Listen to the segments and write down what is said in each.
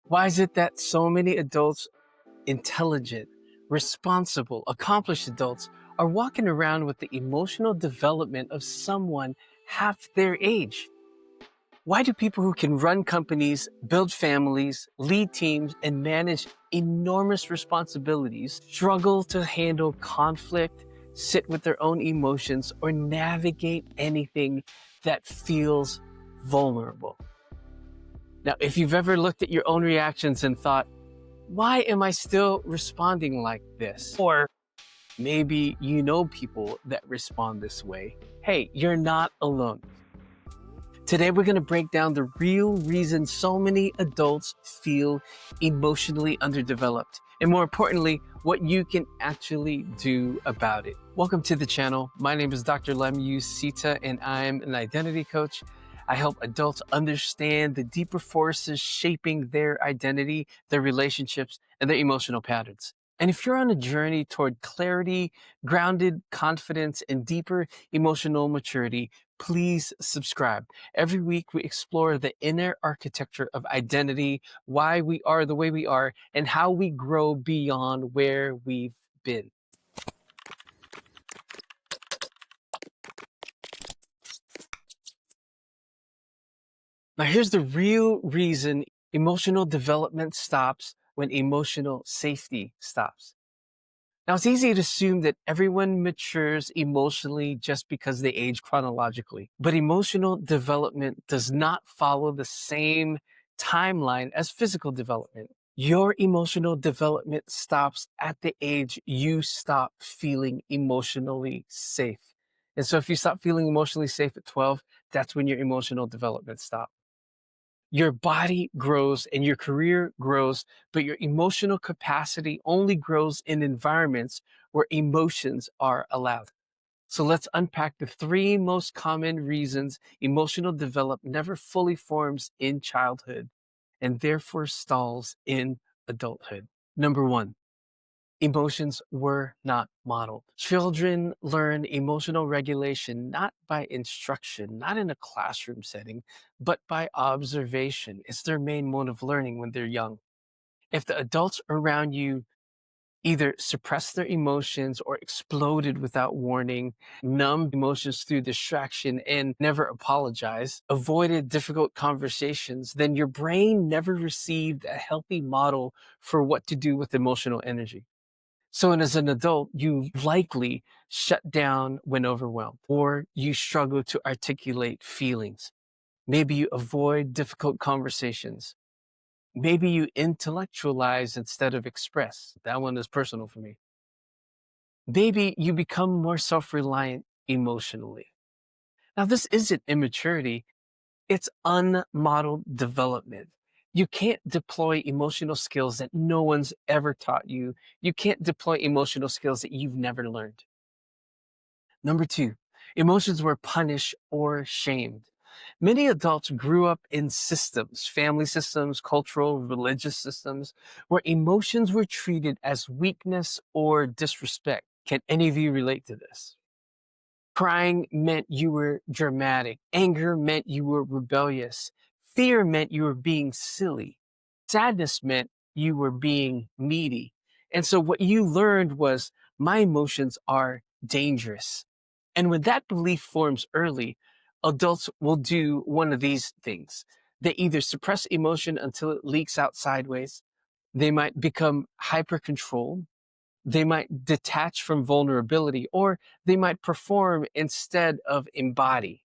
Why is it that so many adults, intelligent, responsible, accomplished adults, are walking around with the emotional development of someone half their age? Why do people who can run companies, build families, lead teams, and manage enormous responsibilities struggle to handle conflict, sit with their own emotions, or navigate anything that feels vulnerable? Now, if you've ever looked at your own reactions and thought, why am I still responding like this? Or maybe you know people that respond this way. Hey, you're not alone. Today, we're going to break down the real reason so many adults feel emotionally underdeveloped, and more importantly, what you can actually do about it. Welcome to the channel. My name is Dr. Lem Usita, and I'm an identity coach. I help adults understand the deeper forces shaping their identity, their relationships, and their emotional patterns. And if you're on a journey toward clarity, grounded confidence, and deeper emotional maturity, please subscribe. Every week, we explore the inner architecture of identity, why we are the way we are, and how we grow beyond where we've been. Now, here's the real reason emotional development stops when emotional safety stops. Now, it's easy to assume that everyone matures emotionally just because they age chronologically, but emotional development does not follow the same timeline as physical development. Your emotional development stops at the age you stop feeling emotionally safe. And so if you stop feeling emotionally safe at 12, that's when your emotional development stops. Your body grows and your career grows, but your emotional capacity only grows in environments where emotions are allowed. So let's unpack the three most common reasons emotional development never fully forms in childhood and therefore stalls in adulthood. Number one, emotions were not modeled. Children learn emotional regulation not by instruction, not in a classroom setting, but by observation. It's their main mode of learning when they're young. If the adults around you either suppressed their emotions or exploded without warning, numbed emotions through distraction and never apologized, avoided difficult conversations, then your brain never received a healthy model for what to do with emotional energy. So, and as an adult, you likely shut down when overwhelmed, or you struggle to articulate feelings. Maybe you avoid difficult conversations. Maybe you intellectualize instead of express. That one is personal for me. Maybe you become more self-reliant emotionally. Now, this isn't immaturity. It's unmodeled development. You can't deploy emotional skills that no one's ever taught you. You can't deploy emotional skills that you've never learned. Number two, emotions were punished or shamed. Many adults grew up in systems, family systems, cultural, religious systems, where emotions were treated as weakness or disrespect. Can any of you relate to this? Crying meant you were dramatic. Anger meant you were rebellious. Fear meant you were being silly. Sadness meant you were being needy. And so what you learned was my emotions are dangerous. And when that belief forms early, adults will do one of these things. They either suppress emotion until it leaks out sideways. They might become hyper controlled. They might detach from vulnerability, or they might perform instead of embody.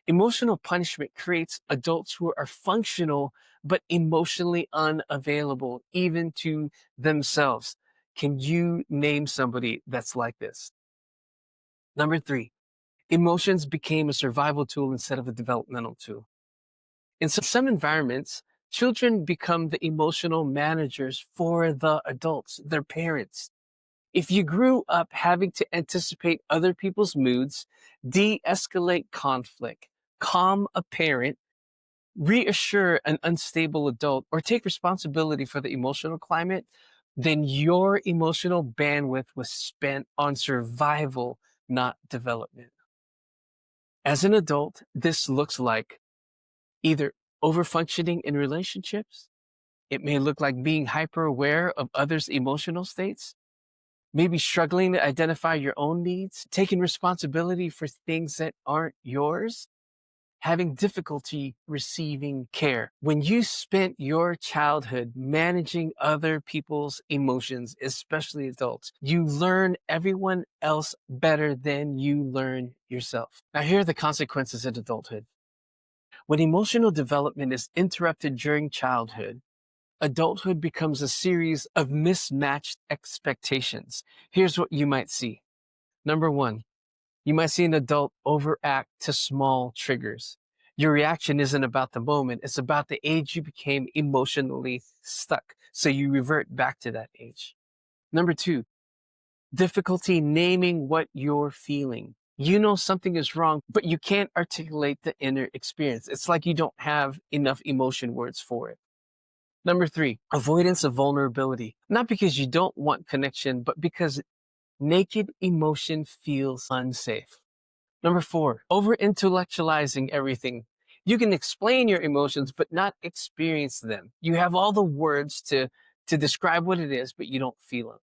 Emotional punishment creates adults who are functional but emotionally unavailable, even to themselves. Can you name somebody that's like this? Number three, emotions became a survival tool instead of a developmental tool. In some environments, children become the emotional managers for the adults, their parents. If you grew up having to anticipate other people's moods, de-escalate conflict, calm a parent, reassure an unstable adult, or take responsibility for the emotional climate, then your emotional bandwidth was spent on survival, not development. As an adult, this looks like either overfunctioning in relationships, It may look like being hyper aware of others' emotional states, maybe struggling to identify your own needs, taking responsibility for things that aren't yours, having difficulty receiving care. When you spent your childhood managing other people's emotions, especially adults, you learn everyone else better than you learn yourself. Now, here are the consequences in adulthood. When emotional development is interrupted during childhood, adulthood becomes a series of mismatched expectations. Here's what you might see. Number one, you might see an adult overact to small triggers. Your reaction isn't about the moment, it's about the age you became emotionally stuck. So you revert back to that age. Number two, difficulty naming what you're feeling. You know something is wrong, but you can't articulate the inner experience. It's like you don't have enough emotion words for it. Number three, avoidance of vulnerability. Not because you don't want connection, but because naked emotion feels unsafe. Number four, over intellectualizing everything. You can explain your emotions, but not experience them. You have all the words to describe what it is, but you don't feel them.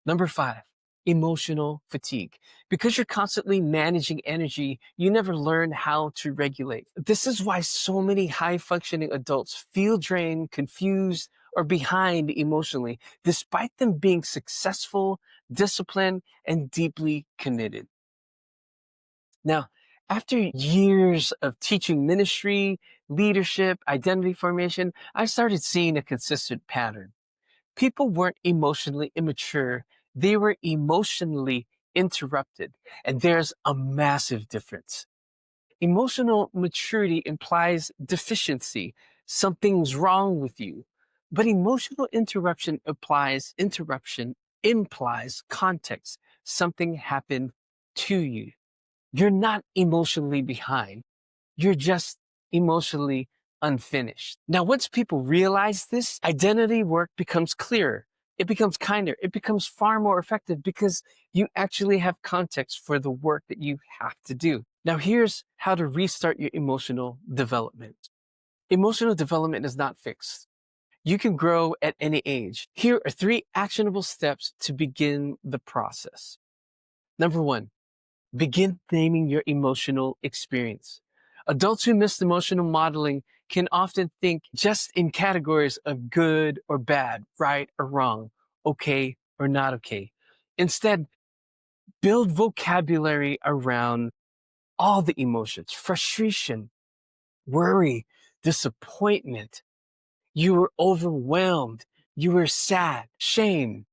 Number five, emotional fatigue. Because you're constantly managing energy, you never learn how to regulate. This is why so many high functioning adults feel drained, confused, or behind emotionally, despite them being successful, disciplined, and deeply committed. Now, after years of teaching ministry, leadership, identity formation, I started seeing a consistent pattern. People weren't emotionally immature, they were emotionally interrupted. And there's a massive difference. Emotional maturity implies deficiency, something's wrong with you. But emotional interruption implies context, something happened to you. You're not emotionally behind. You're just emotionally unfinished. Now, once people realize this, identity work becomes clearer. It becomes kinder. It becomes far more effective because you actually have context for the work that you have to do. Now, here's how to restart your emotional development. Emotional development is not fixed. You can grow at any age. Here are three actionable steps to begin the process. Number one, begin naming your emotional experience. Adults who miss emotional modeling can often think just in categories of good or bad, right or wrong, okay or not okay. Instead, build vocabulary around all the emotions: frustration, worry, disappointment. You were overwhelmed. You were sad, shame,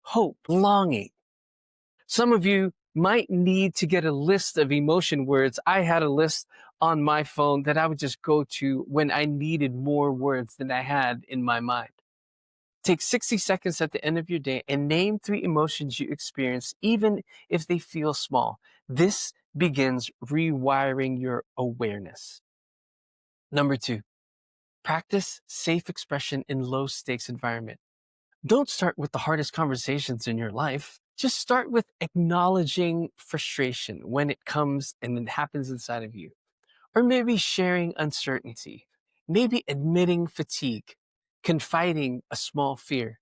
hope, longing. Some of you might need to get a list of emotion words. I had a list on my phone that I would just go to when I needed more words than I had in my mind. Take 60 seconds at the end of your day and name three emotions you experience, even if they feel small. This begins rewiring your awareness. Number two, practice safe expression in low stakes environment. Don't start with the hardest conversations in your life. Just start with acknowledging frustration when it comes and it happens inside of you. Or maybe sharing uncertainty. Maybe admitting fatigue, confiding a small fear.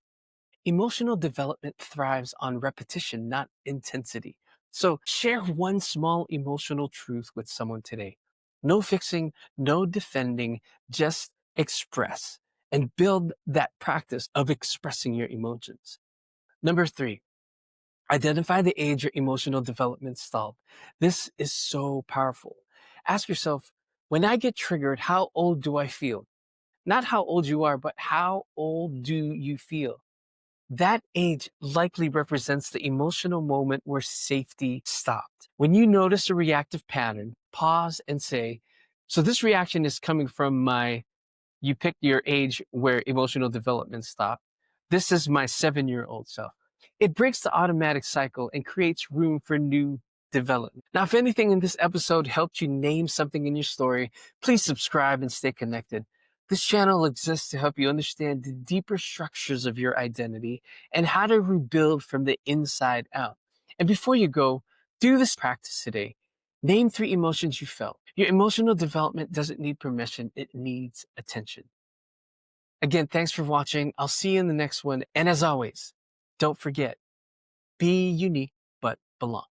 Emotional development thrives on repetition, not intensity. So share one small emotional truth with someone today. No fixing, no defending, just express and build that practice of expressing your emotions. Number three, identify the age your emotional development stalled. This is so powerful. Ask yourself, when I get triggered, how old do I feel? Not how old you are, but how old do you feel? That age likely represents the emotional moment where safety stopped. When you notice a reactive pattern, pause and say, so this reaction is coming from you picked your age where emotional development stopped. This is my 7-year-old self. It breaks the automatic cycle and creates room for new development. Now, if anything in this episode helped you name something in your story, please subscribe and stay connected. This channel exists to help you understand the deeper structures of your identity and how to rebuild from the inside out. And before you go, do this practice today. Name three emotions you felt. Your emotional development doesn't need permission, it needs attention. Again, thanks for watching. I'll see you in the next one. And as always, don't forget, be unique but belong.